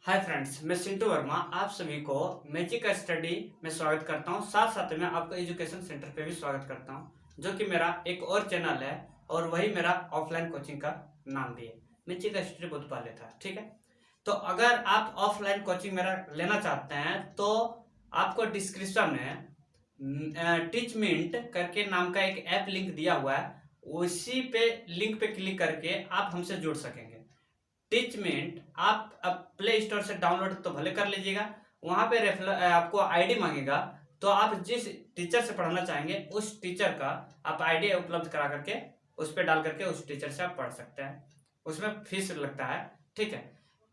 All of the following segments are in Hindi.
हाय फ्रेंड्स, मैं सिंटू वर्मा आप सभी को मैजिक स्टडी में स्वागत करता हूं। साथ साथ में आपको एजुकेशन सेंटर पे भी स्वागत करता हूं, जो कि मेरा एक और चैनल है और वही मेरा ऑफलाइन कोचिंग का नाम भी है, मैजिक स्टडी बुधपाले था। ठीक है, तो अगर आप ऑफलाइन कोचिंग मेरा लेना चाहते हैं तो आपको डिस्क्रिप्शन में टीच मिंट करके नाम का एक ऐप लिंक दिया हुआ है, उसी पे लिंक पे क्लिक करके आप हमसे जुड़ सकेंगे। टीचमेंट आप अब प्ले स्टोर से डाउनलोड तो भले कर लीजिएगा, वहां पे आपको आईडी मांगेगा, तो आप जिस टीचर से पढ़ना चाहेंगे उस टीचर का आप आईडी उपलब्ध करा करके उस पर डाल करके उस टीचर से आप पढ़ सकते हैं। उसमें फीस लगता है। ठीक है,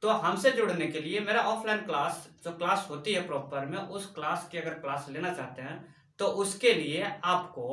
तो हमसे जुड़ने के लिए मेरा ऑफलाइन क्लास जो क्लास होती है प्रॉपर में, उस क्लास की अगर क्लास लेना चाहते हैं तो उसके लिए आपको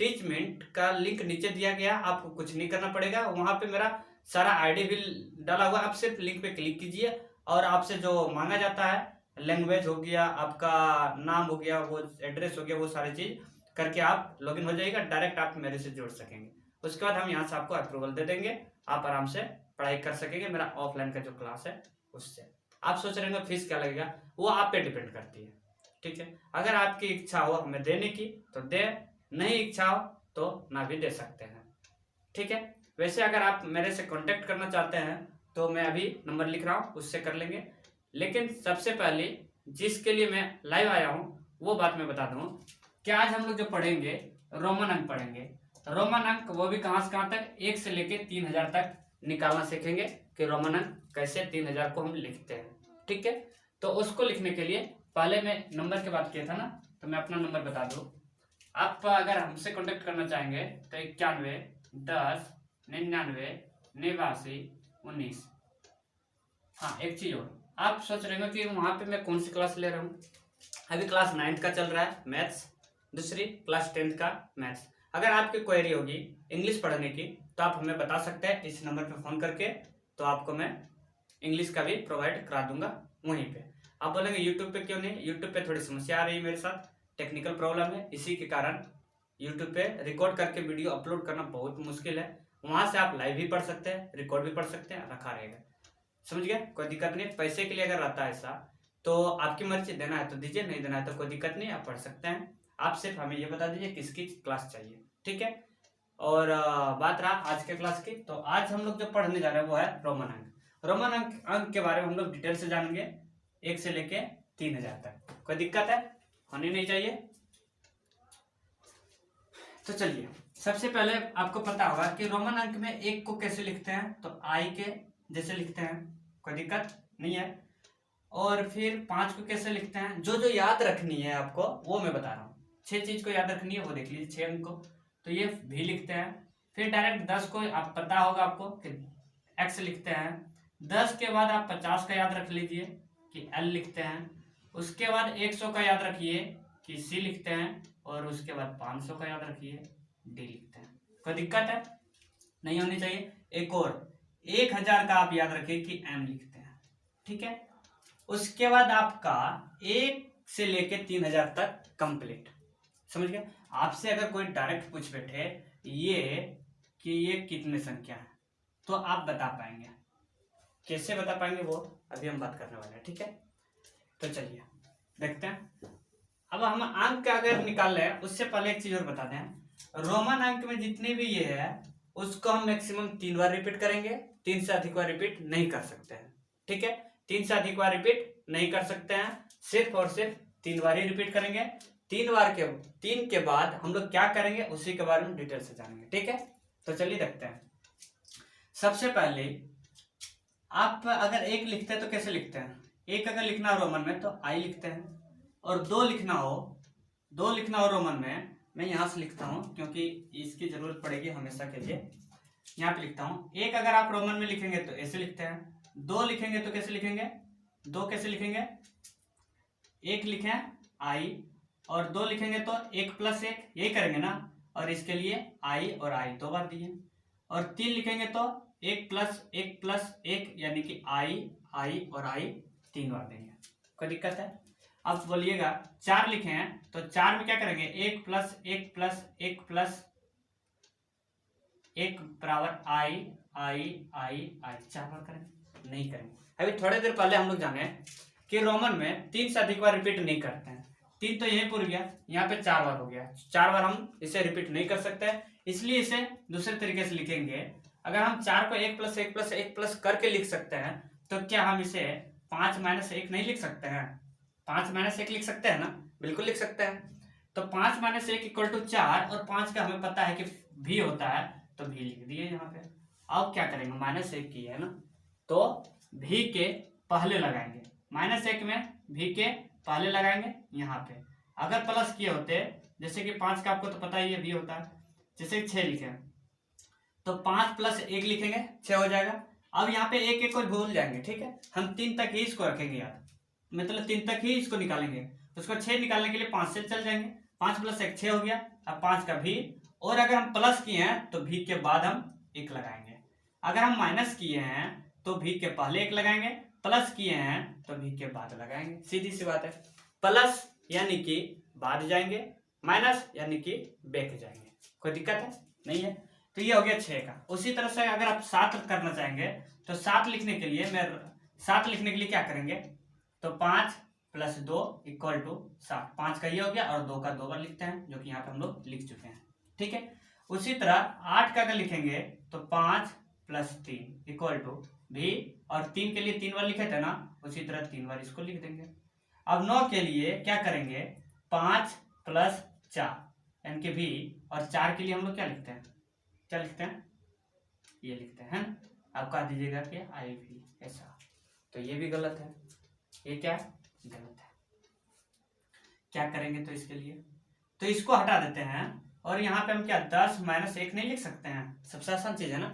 टीचमेंट का लिंक नीचे दिया गया, आपको कुछ नहीं करना पड़ेगा। वहां पे मेरा सारा आईडी भी डाला हुआ, आप सिर्फ लिंक पे क्लिक कीजिए और आपसे जो मांगा जाता है, लैंग्वेज हो गया, आपका नाम हो गया, वो एड्रेस हो गया, वो सारी चीज करके आप लॉगिन हो जाएगा, डायरेक्ट आप मेरे से जुड़ सकेंगे। उसके बाद हम यहाँ से आपको अप्रूवल दे देंगे, आप आराम से पढ़ाई कर सकेंगे मेरा ऑफलाइन का जो क्लास है उससे। आप सोच रहे हैं फीस क्या लगेगा, वो आप पे डिपेंड करती है। ठीक है, अगर आपकी इच्छा हो हमें देने की तो दे, नहीं इच्छा हो तो ना भी दे सकते हैं। ठीक है, वैसे अगर आप मेरे से कांटेक्ट करना चाहते हैं तो मैं अभी नंबर लिख रहा हूँ, उससे कर लेंगे। लेकिन सबसे पहले जिसके लिए मैं लाइव आया हूँ वो बात मैं बता दूँ कि आज हम लोग जो पढ़ेंगे रोमन अंक पढ़ेंगे। रोमन अंक वो भी कहाँ से कहाँ तक, 1 से लेके 3000 तक निकालना सीखेंगे कि रोमन अंक कैसे 3000 को हम लिखते हैं। ठीक है, तो उसको लिखने के लिए पहले मैं नंबर की बात किया था ना, तो मैं अपना नंबर बता दूँ। आप अगर हमसे कॉन्टेक्ट करना चाहेंगे तो 91 10 99 89 19। हाँ, एक चीज और, आप सोच रहे हो कि वहां पे मैं कौन सी क्लास ले रहा हूँ। अभी क्लास 9th का चल रहा है मैथ्स, दूसरी क्लास 10th का मैथ्स। अगर आपकी क्वेरी होगी इंग्लिश पढ़ने की तो आप हमें बता सकते हैं इस नंबर पे फोन करके, तो आपको मैं इंग्लिश का भी प्रोवाइड करा दूंगा वहीं पे। आप बोलेंगे यूट्यूब पे क्यों नहीं, यूट्यूब पे थोड़ी समस्या आ रही है, मेरे साथ टेक्निकल प्रॉब्लम है, इसी के कारण यूट्यूब पे रिकॉर्ड करके वीडियो अपलोड करना बहुत मुश्किल है। वहां से आप लाइव भी पढ़ सकते हैं, रिकॉर्ड भी पढ़ सकते हैं, रखा रहेगा। समझ गए, कोई दिक्कत नहीं। पैसे के लिए अगर रहता है ऐसा तो आपकी मर्जी, देना है तो दीजिए, नहीं देना है तो कोई दिक्कत नहीं, आप पढ़ सकते हैं। आप सिर्फ हमें ये बता दीजिए किसकी क्लास चाहिए। ठीक है, और बात रहा आज के क्लास की, तो आज हम लोग जो पढ़ने जा रहे हैं वो है रोमन अंक। रोमन अंक के बारे में हम लोग डिटेल से जानेंगे, 1 से लेके 3000 तक। कोई दिक्कत है, होनी नहीं चाहिए। तो चलिए, सबसे पहले आपको पता होगा कि रोमन अंक में 1 को कैसे लिखते हैं, तो आई के जैसे लिखते हैं, कोई दिक्कत नहीं है। और फिर 5 को कैसे लिखते हैं, जो जो याद रखनी है आपको वो मैं बता रहा हूँ। 6 चीज को याद रखनी है वो देख लीजिए, 6 अंक को, तो ये भी लिखते हैं। फिर डायरेक्ट 10 को आप पता होगा आपको कि एक्स लिखते हैं। 10 के बाद आप 50 का याद रख लीजिए कि एल लिखते हैं। उसके बाद 100 का याद रखिए कि सी लिखते हैं, और उसके बाद 500 का याद रखिए डी लिखते हैं। कोई दिक्कत है, नहीं होनी चाहिए। एक और 1000 का आप याद रखिए कि एम लिखते हैं। ठीक है, उसके बाद आपका 1 से लेके 3000 तक कंप्लीट। समझ गए। आपसे अगर कोई डायरेक्ट पूछ बैठे ये कि ये कितने संख्या है, तो आप बता पाएंगे, कैसे बता पाएंगे वो अभी हम बात करने वाले हैं। ठीक है, तो चलिए देखते हैं। अब हम अंक अगर निकाल रहे हैं उससे पहले एक चीज और बता दें, रोमन अंक में जितने भी ये है उसको हम मैक्सिमम 3 बार रिपीट करेंगे, 3 से अधिक बार रिपीट नहीं कर सकते हैं। ठीक है, 3 से अधिक बार रिपीट नहीं कर सकते हैं, सिर्फ और सिर्फ 3 बार ही रिपीट करेंगे। 3 के बाद हम लोग क्या करेंगे उसी के बारे में डिटेल से जानेंगे। ठीक है, तो चलिए देखते हैं। सबसे पहले आप अगर 1 लिखते हैं तो कैसे लिखते हैं, 1 अगर लिखना हो रोमन में तो आई लिखते हैं, और 2 लिखना हो रोमन में, मैं यहां से लिखता हूं क्योंकि इसकी जरूरत पड़ेगी हमेशा के लिए, यहाँ पे लिखता हूं। 1 अगर आप रोमन में लिखेंगे तो ऐसे लिखते हैं, 2 लिखेंगे तो कैसे लिखेंगे, 2 कैसे लिखेंगे, 1 लिखें आई, और 2 लिखेंगे तो 1 + 1 यही करेंगे ना, और इसके लिए आई और आई 2 बार दिए। और 3 लिखेंगे तो 1 + 1 + 1 यानी कि आई और आई 3 बार देंगे। कोई दिक्कत है। अब बोलिएगा 4 लिखे हैं तो 4 में क्या करेंगे, 1 + 1 + 1 + 1 बराबर आई 4 बार करेंगे। नहीं करेंगे। अभी थोड़ी देर पहले हम लोग जाने कि रोमन में 3 से अधिक बार रिपीट नहीं करते हैं। 3 तो यहीं पूर गया, यहाँ पे 4 बार हो गया, 4 बार हम इसे रिपीट नहीं कर सकते, इसलिए इसे दूसरे तरीके से लिखेंगे। अगर हम 4 को 1 + 1 + 1 प्लस करके लिख सकते हैं तो क्या हम इसे 5 - 1 नहीं लिख सकते हैं? 5 - 1 लिख सकते हैं ना, बिल्कुल लिख सकते हैं। तो 5 - 1 = 4 और 5 का हमें पता है कि भी होता है, तो भी लिख दिए यहाँ पे। अब क्या करेंगे, -1 की है ना, तो भी के पहले लगाएंगे, -1 में भी के पहले लगाएंगे यहाँ पे। अगर प्लस किए होते, जैसे कि 5 का आपको तो पता ही है भी होता है, जैसे 6 लिखे तो 5 + 1 लिखेंगे 6 हो जाएगा। अब यहाँ पे 1 1 को भूल जाएंगे, ठीक है, हम 3 तक ही इसको रखेंगे यार, मतलब 3 तक ही इसको निकालेंगे। तो उसको 6 निकालने के लिए 5 से चल जाएंगे, 5 + 1 6 हो गया। अब 5 का भी, और अगर हम प्लस किए हैं तो भी के बाद हम 1 लगाएंगे। अगर हम माइनस किए हैं तो भी के पहले 1 लगाएंगे, प्लस किए हैं तो भी के बाद लगाएंगे, सीधी सी बात है। प्लस यानी कि बाद जाएंगे, माइनस यानी कि बैक जाएंगे, कोई दिक्कत है नहीं है। तो ये हो गया 6 का। उसी तरह से अगर आप 7 करना चाहेंगे तो 7 लिखने के लिए क्या करेंगे, तो 5 + 2 = 7। 5 का ये हो गया और 2 का 2 बार लिखते हैं, जो कि यहाँ पे हम लोग लिख चुके हैं, ठीक है। उसी तरह 8 का अगर लिखेंगे तो 5 + 3 = भी, और 3 के लिए 3 बार लिखे थे ना, उसी तरह 3 बार इसको लिख देंगे। अब 9 के लिए क्या करेंगे, 5 + 4 यानी कि भी, और 4 के लिए हम लोग क्या लिखते हैं, ये लिखते हैं। आप कह दीजिएगा कि IV ऐसा, तो ये भी गलत है, ये क्या गलत है। क्या करेंगे तो इसके लिए, तो इसको हटा देते हैं, और यहाँ पे हम क्या 10 - 1 नहीं लिख सकते हैं, सबसे आसान चीज है ना,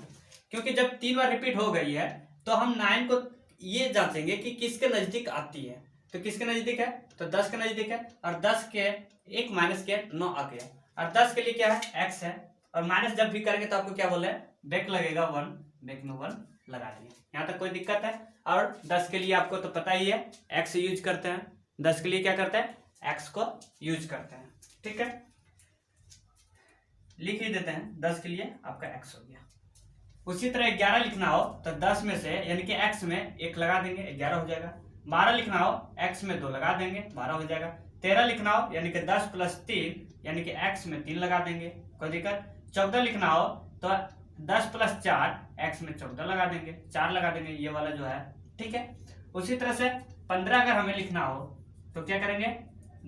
क्योंकि जब 3 बार रिपीट हो गई है तो हम 9 को ये जांचेंगे कि किसके नजदीक आती है। तो किसके नजदीक है, तो 10 के नजदीक है, और 10 के 1 माइनस के 9 आ गया, और 10 के लिए क्या है, x है, और माइनस जब भी करेंगे तो आपको क्या बोले, बैक लगेगा 1, बैक में 1 लगा दिए। यहाँ तक कोई दिक्कत है। और 10 के लिए आपको तो पता ही है, x यूज करते हैं, 10 के लिए क्या करते हैं, x को यूज करते हैं, ठीक है, लिख ही देते हैं। 10 के लिए आपका x हो गया। उसी तरह 11 लिखना हो तो 10 में से यानी कि x में 1 लगा देंगे, 11 हो जाएगा। 12 लिखना हो x में 2 लगा देंगे, 12 हो जाएगा। 13 लिखना हो यानी कि 10 + 3 यानी कि x में 3 लगा देंगे, कोई दिक्कत। 14 लिखना हो तो 10 + 4 x में 14 लगा देंगे, 4 लगा देंगे, ये वाला जो है, ठीक है। उसी तरह से 15 अगर हमें लिखना हो तो क्या करेंगे,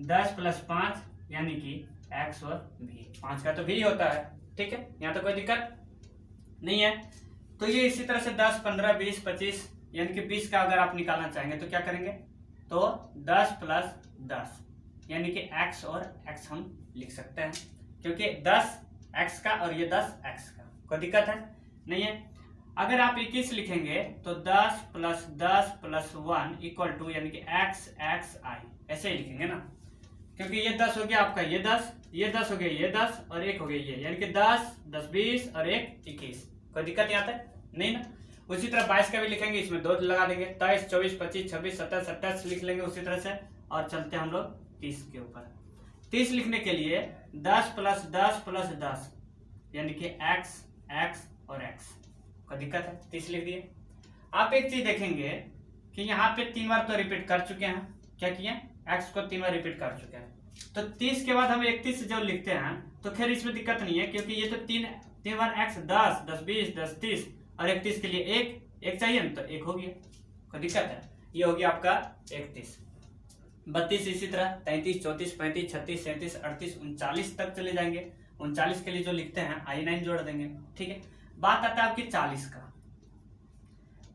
10 + 5 यानी कि x और v, 5 का तो v होता है, ठीक है, यहाँ तो कोई दिक्कत नहीं है। तो ये इसी तरह से 10 15 20 25 यानी कि 20 का अगर आप निकालना चाहेंगे तो क्या करेंगे, तो 10 + 10 यानी कि x और x हम लिख सकते हैं, क्योंकि 10 x का और ये 10 x का, कोई दिक्कत है नहीं है। अगर आप 21 लिखेंगे तो 10 + 10 + 1 = यानी कि x x i, ऐसे ही लिखेंगे ना, क्योंकि ये 10 हो गया आपका, ये 10 हो गया, ये 10 और 1 हो गया ये, यानी कि 10 10 20 और 1 21, कोई दिक्कत यहाँ तक नहीं ना। उसी तरह 22 का भी लिखेंगे, इसमें 2 लगा देंगे, 23 24 25 26 27 28 लिख लेंगे उसी तरह से। और चलते हैं हम लोग 30 के ऊपर। 30 लिखने के लिए 10 + 10 + 10 यानी कि x x और x, कोई दिक्कत है, 30 लिख दिए। आप एक चीज देखेंगे कि यहाँ पे 3 बार तो रिपीट कर चुके हैं, क्या किए, x को 3 बार रिपीट कर चुके हैं, तो 30 के बाद हम 31 जब लिखते हैं तो खैर इसमें दिक्कत नहीं है, क्योंकि ये तो 3 बार x 10 10 20 10 30 और 31 के लिए 1 चाहिए ना, तो 1 हो गया, कोई दिक्कत है। ये हो गया आपका 31। 32 इसी तरह 33 34 35 36 37 38 39 तक चले जाएंगे। 39 के लिए जो लिखते हैं I9 जोड़ देंगे, ठीक है। बात आता है आपकी 40 का।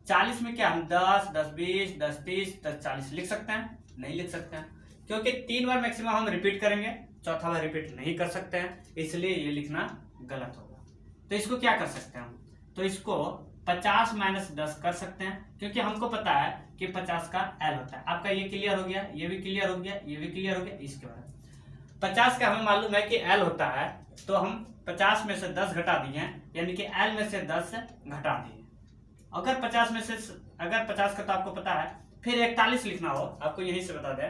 40 में क्या हम 10 10 20 10 30 10 40 लिख सकते हैं, नहीं लिख सकते हैं, क्योंकि 3 बार मैक्सिमम हम रिपीट करेंगे, चौथा बार रिपीट नहीं कर सकते हैं, इसलिए ये लिखना गलत होगा। तो इसको क्या कर सकते हैं हम, तो इसको 50 - 10 कर सकते हैं, क्योंकि हमको पता है कि 50 का L होता है। आपका ये क्लियर हो गया, ये भी क्लियर हो गया, ये भी क्लियर हो गया। इसके बाद 50 का हमें मालूम है कि L होता है, तो हम 50 में से 10 घटा दिए, यानी कि L में से 10 घटा दिए। अगर 50 में से, अगर 50 का तो आपको पता है, फिर 41 लिखना हो, आपको यहीं से बता दें,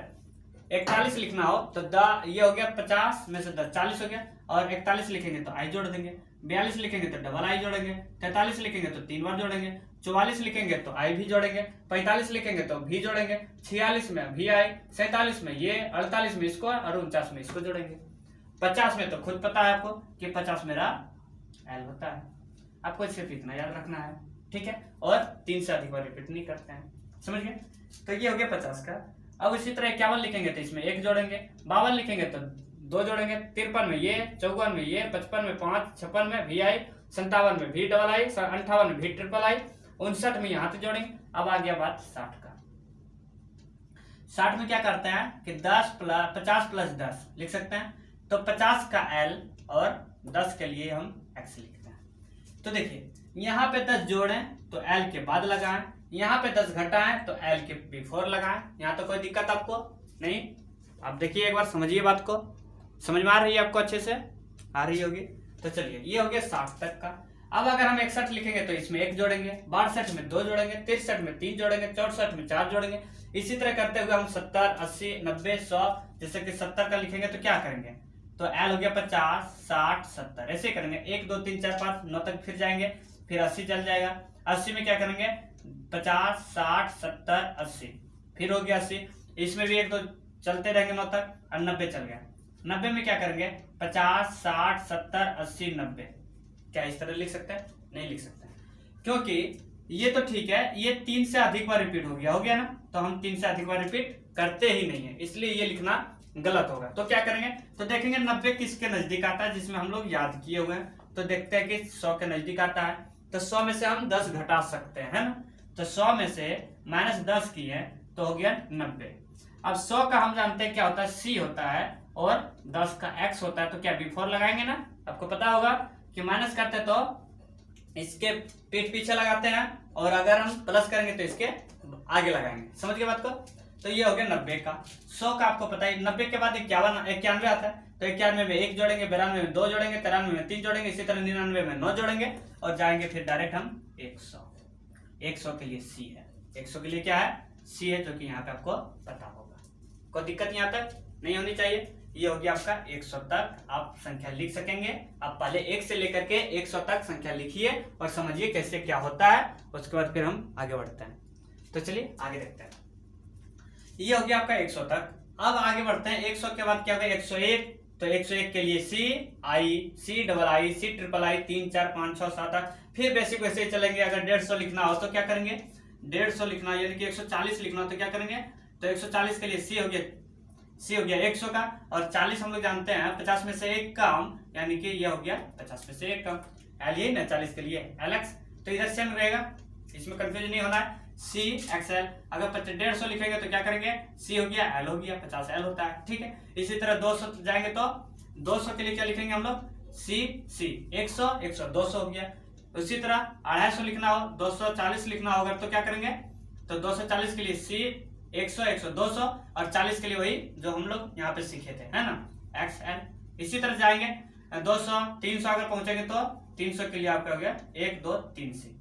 41 लिखना हो तो ये हो गया 50 में से 10 40 हो गया, और 41 लिखेंगे तो I जोड़ देंगे, 42 लिखेंगे तो डबल I जोड़ेंगे, 43 लिखेंगे तो 3 बार जोड़ेंगे, 44 लिखेंगे तो आई भी जोड़ेंगे, 45 लिखेंगे तो भी जोड़ेंगे, 46 में भी आई, 47 में ये, 48 में इसको और 49 में इसको जोड़ेंगे। 50 में तो खुद पता है आपको कि 50 मेरा एल होता है, आपको सिर्फ इतना याद रखना है, ठीक है। और 3 से अधिक बार रिपीट नहीं करते हैं, समझ गए। तो ये हो गया 50 का। अब इसी तरह 51 लिखेंगे तो इसमें 1 जोड़ेंगे, 52 लिखेंगे तो 2 जोड़ेंगे, 53 में ये, 54 में ये, 55 में 5, 56 में भी आई, 57 में भी डबल आई, 58 में भी ट्रिपल आई, 59 में यहाँ पे जोड़ेंगे। अब आ गया बात 60 का। 60 में क्या करते हैं कि 50 प्लस 10 लिख सकते हैं, तो 50 का एल और 10 के लिए हम एक्स लिखते हैं। तो देखिए यहाँ पे 10 जोड़ें तो एल के बाद लगाएं, यहाँ पे 10 घटाएं तो एल के बिफोर लगाएं। यहाँ तो कोई दिक्कत आपको नहीं। आप देखिए एक बार समझिए बात को, समझ में आ रही है आपको, अच्छे से आ रही होगी। तो चलिए ये हो गया 60 तक का। अब अगर हम 61 लिखेंगे तो इसमें 1 जोड़ेंगे, 62 में 2 जोड़ेंगे, 63 में 3 जोड़ेंगे, 64 में 4 जोड़ेंगे। इसी तरह करते हुए हम 70, 80, 90, 100, जैसे कि 70 का लिखेंगे तो क्या करेंगे, तो एल हो गया 50, 60, 70, ऐसे करेंगे 1, 2, 3, 4, 5, 9 तक फिर जाएंगे, फिर 80 चल जाएगा। 80 में क्या करेंगे 50, 60, 70, 80, फिर हो गया 80, इसमें भी 1, 2 चलते रहेंगे 9 तक और 90 चल गया। 90 में क्या करेंगे 50, 60, 70, 80, 90। क्या इस तरह लिख सकते हैं? नहीं लिख सकते, क्योंकि ये तो ठीक है, ये 3 से अधिक बार रिपीट हो गया ना, तो हम 3 से अधिक बार रिपीट करते ही नहीं है, इसलिए ये लिखना गलत होगा। तो क्या करेंगे, तो देखेंगे 90 किसके नजदीक आता है, जिसमें हम लोग याद किए हुए हैं। तो देखते हैं कि 100 के नजदीक आता है, तो 100 में से हम 10 घटा सकते हैं, है ना। तो 100 में से -10 किए तो हो गया 90। अब 100 का हम जानते हैं क्या होता है, सी होता है और 10 का एक्स होता है, तो क्या बिफोर लगाएंगे ना। आपको पता होगा कि माइनस करते तो इसके पीठ पीछे लगाते हैं, और अगर हम प्लस करेंगे तो इसके आगे लगाएंगे। समझ गए बात को। तो ये हो गया 90 का। 100 का आपको पता है 90 के बाद 91 आता है, तो 91 में 1 जोड़ेंगे, 92 में 2 जोड़ेंगे, 93 में 3 जोड़ेंगे, इसी तरह 99 में 9 जोड़ेंगे और जाएंगे फिर डायरेक्ट हम 100। 100 के लिए सी है, 100 के लिए क्या है, सी है, जो कि यहाँ पे आपको पता होगा। कोई दिक्कत यहाँ तक नहीं होनी चाहिए। ये हो गया आपका 100 तक आप संख्या लिख सकेंगे। आप पहले 1 से लेकर के 100 तक संख्या लिखिए और समझिए कैसे क्या होता है, उसके बाद फिर हम आगे बढ़ते हैं। तो चलिए आगे देखते हैं। ये हो गया आपका 100 तक। अब आगे बढ़ते हैं। 100 के बाद क्या होगा 101, तो 101 के लिए सी आई, C double I, C triple I, 3, 4, 5, 6, 7, 8, फिर बेसिक वैसे ही चलेंगे। अगर 150 लिखना हो तो क्या करेंगे, 150 लिखना यानी कि 140 लिखना हो तो क्या करेंगे, तो 140 के लिए सी हो गया 100 का, और 40 हम लोग जानते हैं 50 में से 1 कम, यानी कि ये हो गया 50 में से 1 कम। एल यही ना 40 के लिए एलएक्स, तो इधर सेम रहेगा, इसमें कंफ्यूजन नहीं होना है। सी एक्सएल, अगर 150 लिखेंगे तो क्या करेंगे, सी हो गया एल हो गया, 50 एल होता है, ठीक है। इसी तरह 200 जाएंगे तो 200 के लिए क्या लिखेंगे हम लोग, सी 100 100 200 हो गया। उसी तरह 250 लिखना हो, 240 लिखना होगा तो क्या करेंगे, तो 240 के लिए सी 100 100 200, और 40 के लिए वही जो हम लोग यहाँ पे सीखे थे, है ना, एक्स एल। इसी तरह जाएंगे 200 300 अगर पहुंचेंगे तो 300 के लिए आपका हो गया 1 2 3 सी,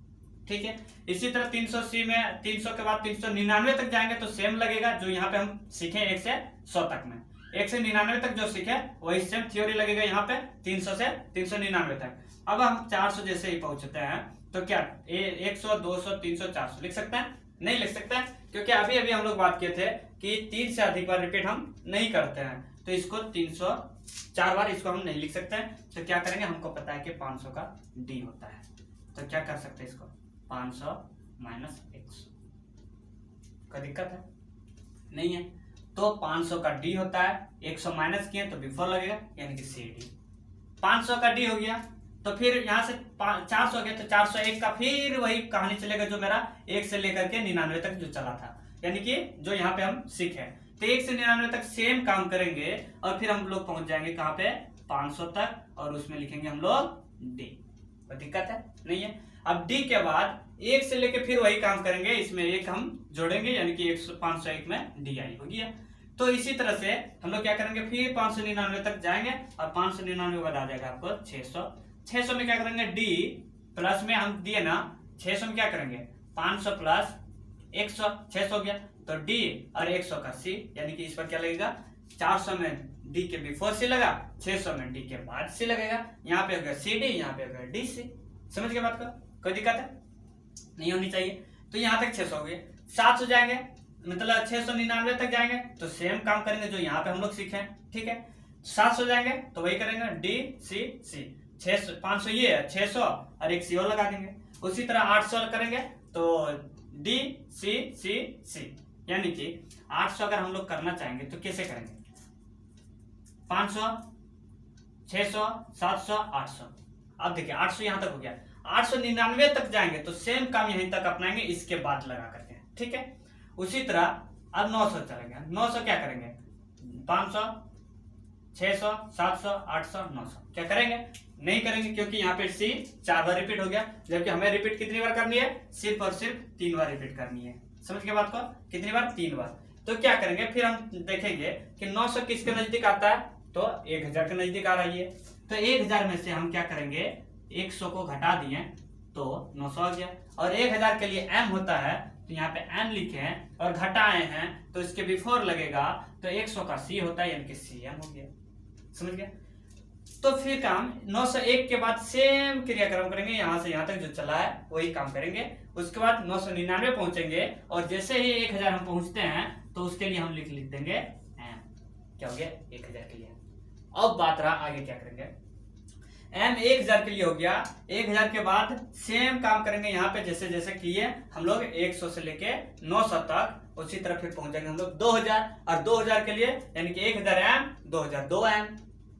ठीक है। इसी तरह 300 सी में 300 के बाद 399 तक जाएंगे तो सेम लगेगा जो यहाँ पे हम सीखे 1 से 100 तक में। 1 से 99 तक जो सीखे वही सेम थ्योरी लगेगा यहाँ पे 300 से 399 तक। अब हम 400 जैसे ही पहुंचते हैं तो क्या 100 200 300 400 लिख सकते हैं, नहीं लिख सकते हैं, क्योंकि अभी अभी हम लोग बात किए थे कि 3 से अधिक बार रिपीट हम नहीं करते हैं, तो इसको 304 बार इसको हम नहीं लिख सकते हैं। तो क्या करेंगे, हमको पता है कि 500 का डी होता है, तो क्या कर सकते हैं इसको 500 माइनस 100। कोई दिक्कत है नहीं है, तो 500 का डी होता है, 100 माइनस किए तो बिफोर लगेगा यानी कि सी डी। 500 का डी हो गया, तो फिर यहाँ से 400 हो गया तो 401 का फिर वही कहानी चलेगा जो मेरा 1 से लेकर के 99 तक जो चला था, यानी कि जो यहाँ पे हम सीखे। तो 1 से 99 तक सेम काम करेंगे और फिर हम लोग पहुंच जाएंगे कहाँ पे 500 तक, और उसमें लिखेंगे हम लोग डी। कोई दिक्कत है नहीं है। अब डी के बाद 1 से लेके फिर वही काम करेंगे, इसमें 1 हम जोड़ेंगे यानी कि 501 में डी आई हो गया। तो इसी तरह से हम लोग क्या करेंगे, फिर 599 तक जाएंगे और 599 बाद आ जाएगा आपको 600। 600 में क्या करेंगे, डी प्लस में हम दिए ना 600 में क्या करेंगे 500 प्लस 100, 600 हो गया, तो डी और 100 का सी, यानी कि इस पर क्या लगेगा 400 में डी के बिफोर सी लगा, 600 में डी के बाद सी लगेगा। यहाँ पे हो गया सी डी, यहाँ पे हो गया डी सी। समझ गए बात को, कोई दिक्कत है नहीं होनी चाहिए। तो यहाँ तक 600 हो गए, 700 जाएंगे मतलब 699 तक जाएंगे तो सेम काम करेंगे जो यहाँ पे हम लोग सीखे, ठीक है। 700 जाएंगे तो वही करेंगे डी सी सी, 600 500 ये है 600 और एक सी और लगा देंगे। उसी तरह 800 करेंगे तो डी सी सी सी, यानी कि 800 अगर हम लोग करना चाहेंगे तो कैसे करेंगे, 500 600 700 800। अब देखिए 800 यहां तक हो गया, 899 तक जाएंगे तो सेम काम यहीं तक अपनाएंगे, इसके बाद लगा करके, ठीक है। उसी तरह अब 900 चलेंगे, 900 क्या करेंगे, 500 600 700 800 900 क्या करेंगे, नहीं करेंगे क्योंकि यहाँ पे सी 4 बार रिपीट हो गया, जबकि हमें रिपीट कितनी बार करनी है, सिर्फ और सिर्फ 3 बार रिपीट करनी है। समझ के बात को, कितनी बार, 3 बार। तो क्या करेंगे फिर हम देखेंगे कि 900 किसके नजदीक आता है, तो 1000 के नजदीक आ रही है। तो 1000 में से हम क्या करेंगे, 100 को घटा दिए तो 900 आ गया। और 1000 के लिए m होता है तो यहाँ पे m लिखे हैं और घटाए हैं तो इसके बिफोर लगेगा तो 100 का c होता है, यानी कि cm हो गया। समझ गया। तो फिर काम 901 के बाद सेम क्रियाक्रम करेंगे, यहां से यहां तक जो चला है वही काम करेंगे। उसके बाद 999 पहुंचेंगे और जैसे ही 1000 हम पहुंचते हैं तो उसके लिए हम लिख देंगे m, क्या हो गया 1000 के लिए। अब बात रहा आगे क्या करेंगे, m 1000 के लिए हो गया। 1000 के बाद सेम काम करेंगे यहाँ पे जैसे जैसे किए हम लोग 100 से लेके 900 तक, उसी तरह फिर पहुंचेंगे हम लोग 2000 और 2000 के लिए यानी कि 1000 m 2000 2m,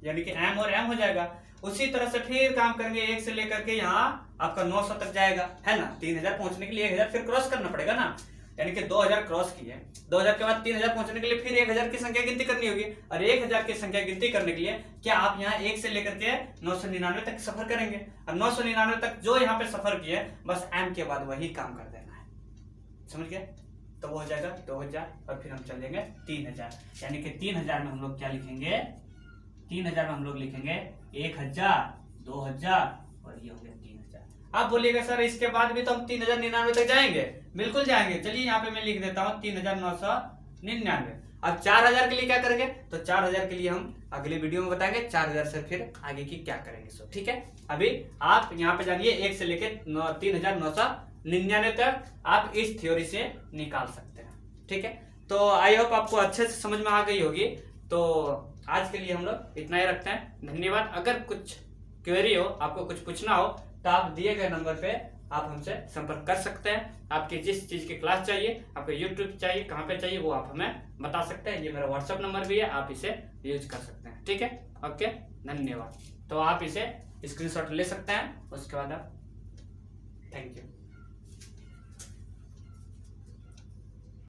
यानी कि m और m हो जाएगा। उसी तरह से फिर काम करेंगे 1 से लेकर के यहाँ आपका 900 तक जाएगा, है ना। 3000 पहुंचने के लिए 1000 फिर क्रॉस करना पड़ेगा ना, यानी कि 2000 क्रॉस किए, 2000 के बाद 3000 पहुंचने के लिए फिर 1000 की संख्या गिनती करनी होगी। और 1000 की संख्या गिनती करने के लिए क्या आप यहाँ 1 से लेकर के 999 तक सफर करेंगे, और 999 तक जो यहाँ पे सफर किए बस m के बाद वही काम कर देना है। समझ गए। तो वो हो जाएगा 2000 और फिर हम चलेंगे 3000, यानी कि 3000 में हम लोग क्या लिखेंगे, 3000 में हम लोग लिखेंगे 1000 2000 और ये हो गया 3000। आप बोलिएगा सर इसके बाद भी तो हम 3099 तक जाएंगे, बिल्कुल जाएंगे। चलिए यहाँ पे मैं लिख देता हूँ 3999। अब 4000 के लिए क्या करेंगे, तो 4000 के लिए हम अगले वीडियो में बताएंगे 4000 से फिर आगे की क्या करेंगे। सो ठीक है, अभी आप यहाँ पे जानिए 1 से लेके 3999 तक आप इस थ्योरी से निकाल सकते हैं। ठीक है, तो आई होप आपको अच्छे से समझ में आ गई होगी। तो आज के लिए हम लोग इतना ही रखते हैं, धन्यवाद। अगर कुछ क्वेरी हो, आपको कुछ पूछना हो तो आप दिए गए नंबर पे आप हमसे संपर्क कर सकते हैं। आपकी जिस चीज की क्लास चाहिए, आपको यूट्यूब चाहिए, कहाँ पे चाहिए वो आप हमें बता सकते हैं। ये मेरा व्हाट्सएप नंबर भी है, आप इसे यूज कर सकते हैं। ठीक है, ओके, धन्यवाद। तो आप इसे स्क्रीनशॉट ले सकते हैं, उसके बाद आप थैंक यू।